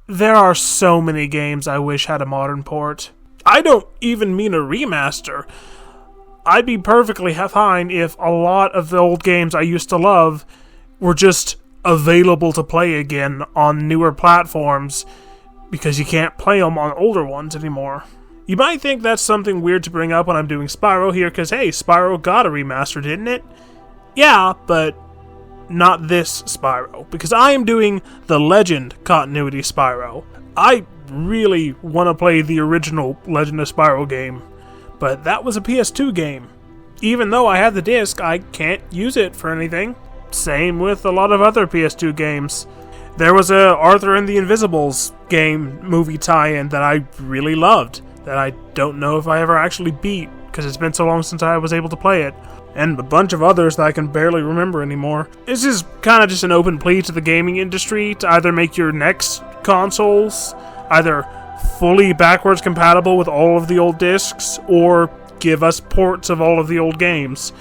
There are so many games I wish had a modern port. I don't even mean a remaster. I'd be perfectly fine if a lot of the old games I used to love were just available to play again on newer platforms, because you can't play them on older ones anymore. You might think that's something weird to bring up when I'm doing Spyro here, because hey, Spyro got a remaster, didn't it? Yeah, but not this Spyro, because I am doing the Legend Continuity Spyro. I really want to play the original Legend of Spyro game, but that was a PS2 game. Even though I have the disc, I can't use it for anything. Same with a lot of other PS2 games. There was a Arthur and the Invisibles game movie tie-in that I really loved, that I don't know if I ever actually beat, because it's been so long since I was able to play it. And a bunch of others that I can barely remember anymore. This is kind of just an open plea to the gaming industry to either make your next consoles either fully backwards compatible with all of the old discs, or give us ports of all of the old games.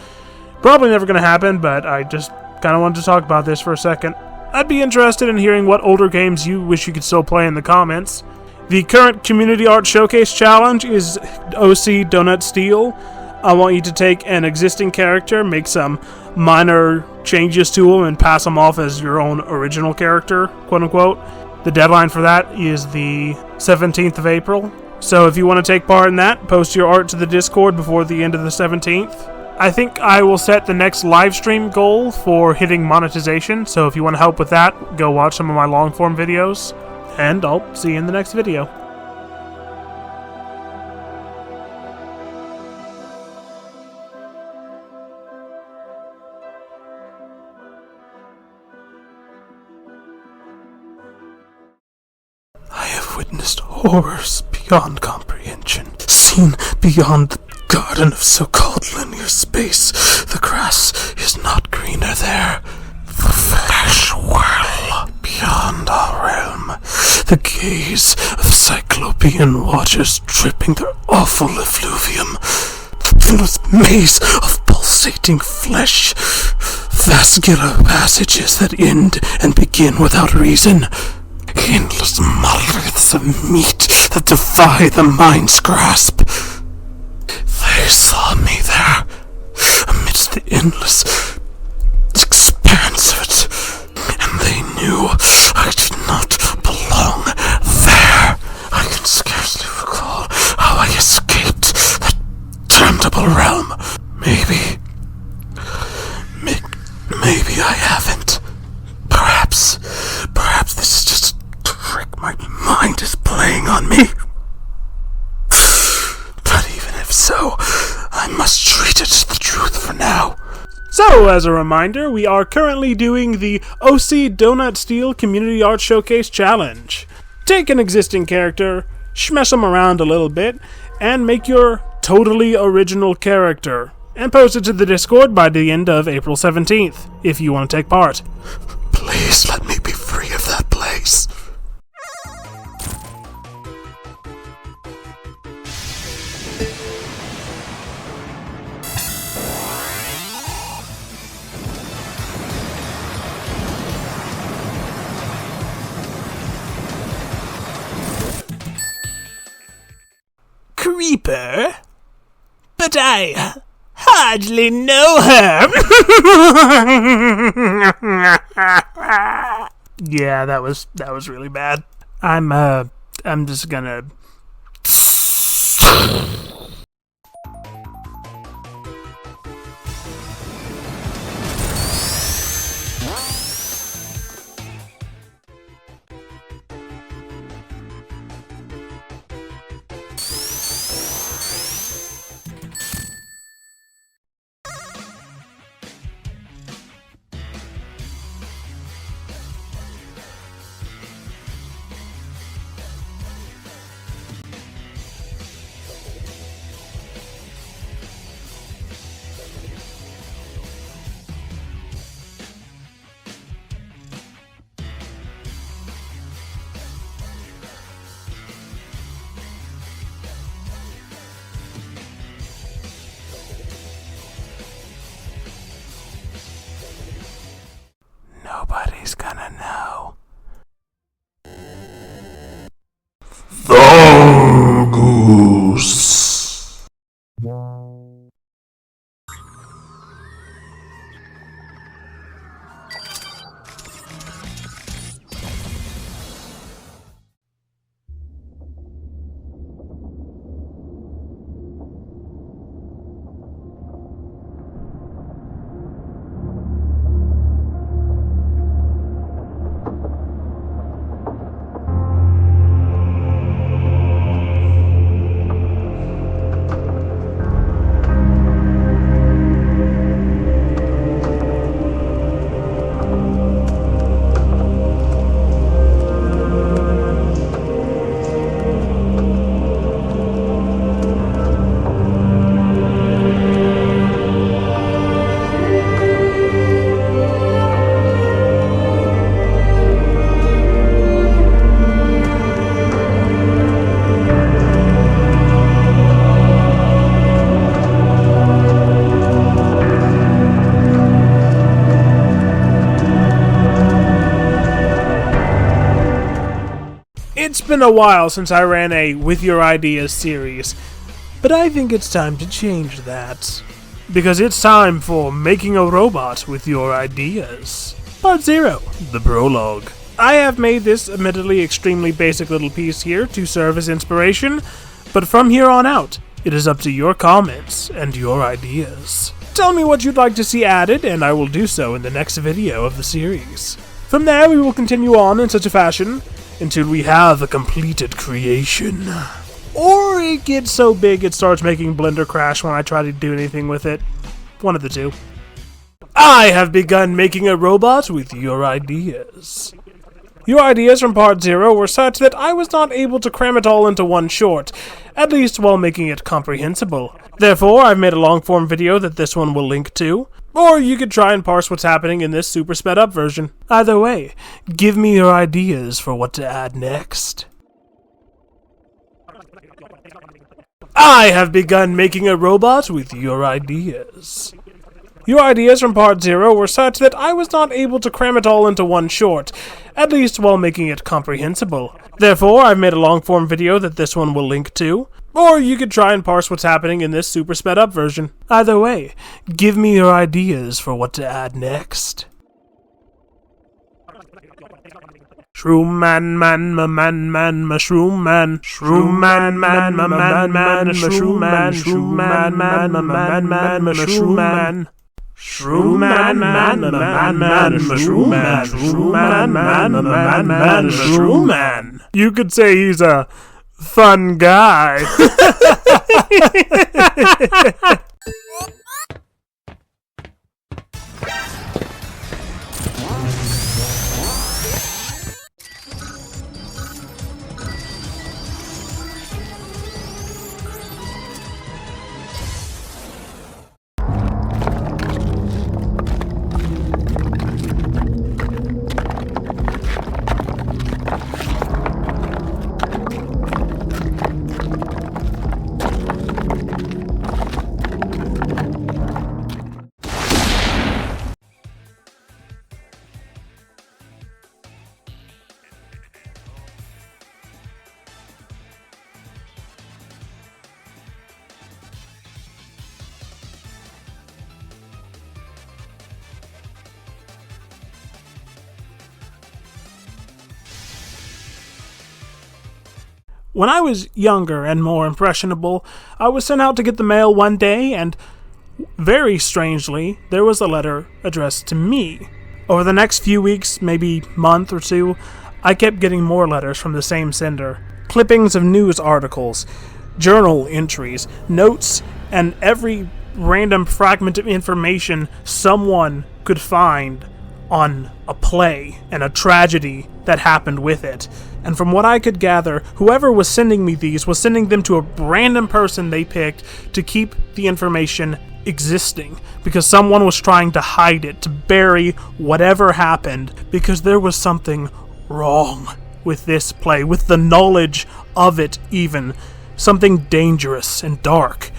Probably never going to happen, but I just kind of wanted to talk about this for a second. I'd be interested in hearing what older games you wish you could still play in the comments. The current Community Art Showcase Challenge is OC Donut Steel. I want you to take an existing character, make some minor changes to them, and pass them off as your own original character, quote-unquote. The deadline for that is the 17th of April. So if you want to take part in that, post your art to the Discord before the end of the 17th. I think I will set the next live stream goal for hitting monetization, so if you want to help with that, go watch some of my long-form videos, and I'll see you in the next video. I have witnessed horrors beyond comprehension, seen beyond the garden of so-called linear space. The grass is not greener there. The flesh whirl beyond our realm. The gaze of cyclopean waters dripping their awful effluvium. The endless maze of pulsating flesh. Vascular passages that end and begin without reason. Endless monoliths of meat that defy the mind's grasp. They saw me there, amidst the endless expanse of it, and they knew I did not belong there. I can scarcely recall how I escaped that damnable realm. Maybe I haven't. Perhaps this is just a trick my mind is playing on me. But even if so, I must treat it as the truth for now. So, as a reminder, we are currently doing the OC Donut Steel Community Art Showcase Challenge. Take an existing character, smash them around a little bit, and make your totally original character. And post it to the Discord by the end of April 17th, if you want to take part. Please let me be free of that place. Creeper? But I hardly know her. Yeah, that was really bad. I'm just gonna... It's been a while since I ran a With Your Ideas series, but I think it's time to change that. Because it's time for Making a Robot with Your Ideas. Part 0, the prologue. I have made this admittedly extremely basic little piece here to serve as inspiration, but from here on out, it is up to your comments and your ideas. Tell me what you'd like to see added, and I will do so in the next video of the series. From there, we will continue on in such a fashion until we have a completed creation. Or it gets so big it starts making Blender crash when I try to do anything with it. One of the two. I have begun making a robot with your ideas. Your ideas from part 0 were such that I was not able to cram it all into one short, at least while making it comprehensible. Therefore, I've made a long-form video that this one will link to, or you could try and parse what's happening in this super sped up version. Either way, give me your ideas for what to add next. I have begun making a robot with your ideas. Your ideas from part 0 were such that I was not able to cram it all into one short, at least while making it comprehensible. Therefore, I've made a long-form video that this one will link to, or you could try and parse what's happening in this super sped up version. Either way, give me your ideas for what to add next. Shroom man, mushroom man, shroom man, mushroom man, shroom man, mushroom man. Shroom man, mushroom man, shroom man, mushroom man. You could say he's a fun guy. When I was younger and more impressionable, I was sent out to get the mail one day, and very strangely, there was a letter addressed to me. Over the next few weeks, maybe month or two, I kept getting more letters from the same sender. Clippings of news articles, journal entries, notes, and every random fragment of information someone could find on a play and a tragedy that happened with it. And from what I could gather, whoever was sending me these was sending them to a random person they picked to keep the information existing, because someone was trying to hide it, to bury whatever happened, because there was something wrong with this play, with the knowledge of it even. Something dangerous and dark.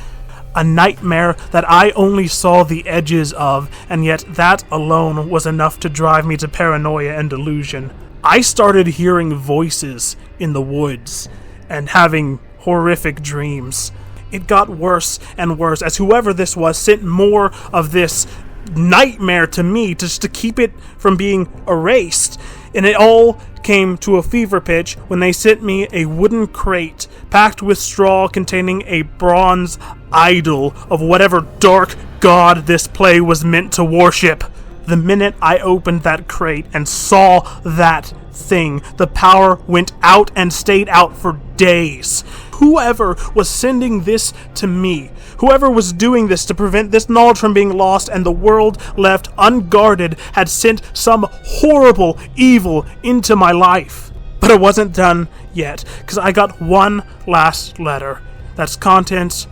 A nightmare that I only saw the edges of, and yet that alone was enough to drive me to paranoia and delusion. I started hearing voices in the woods and having horrific dreams. It got worse and worse as whoever this was sent more of this nightmare to me just to keep it from being erased. And it all came to a fever pitch when they sent me a wooden crate packed with straw containing a bronze idol of whatever dark god this play was meant to worship. The minute I opened that crate and saw that thing, the power went out and stayed out for days. Whoever was sending this to me, whoever was doing this to prevent this knowledge from being lost and the world left unguarded, had sent some horrible evil into my life. But it wasn't done yet, because I got one last letter. That's contents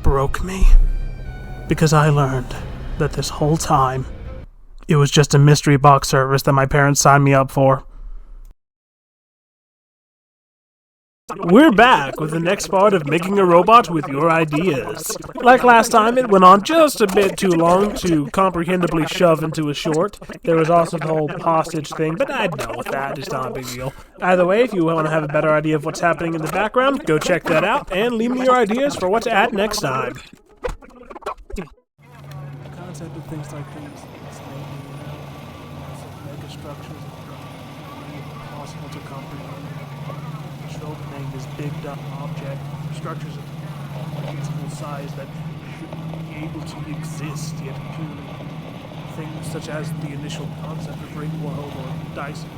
broke me. Because I learned that this whole time, it was just a mystery box service that my parents signed me up for. We're back with the next part of making a robot with your ideas. Like last time, it went on just a bit too long to comprehendibly shove into a short. There was also the whole hostage thing, but I dealt with that. It's not a big deal. Either way, if you want to have a better idea of what's happening in the background, go check that out and leave me your ideas for what to add next time. The concept of things like these is mega structures impossible to comprehend. The trope name is big dumb object, structures of reasonable size that shouldn't be able to exist yet purely. Things such as the initial concept of Ringworld or Dice in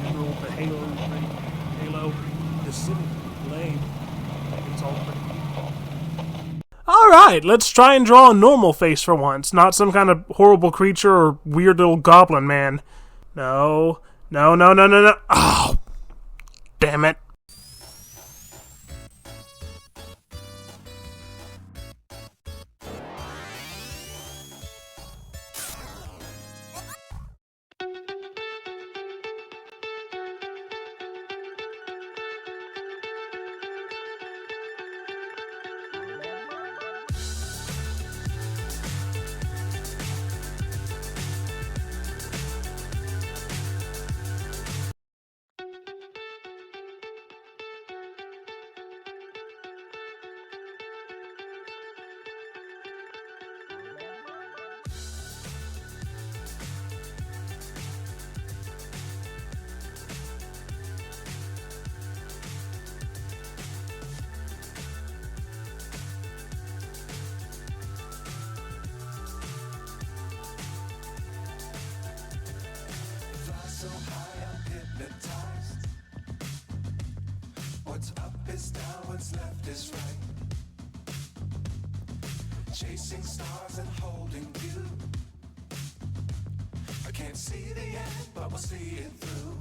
general, the Halo, the city, Blade. It's all pretty cool. Alright, let's try and draw a normal face for once, not some kind of horrible creature or weird little goblin man. No. Oh, damn it. So high I'm hypnotized. What's up is down, what's left is right. Chasing stars and holding you. I can't see the end, but we'll see it through.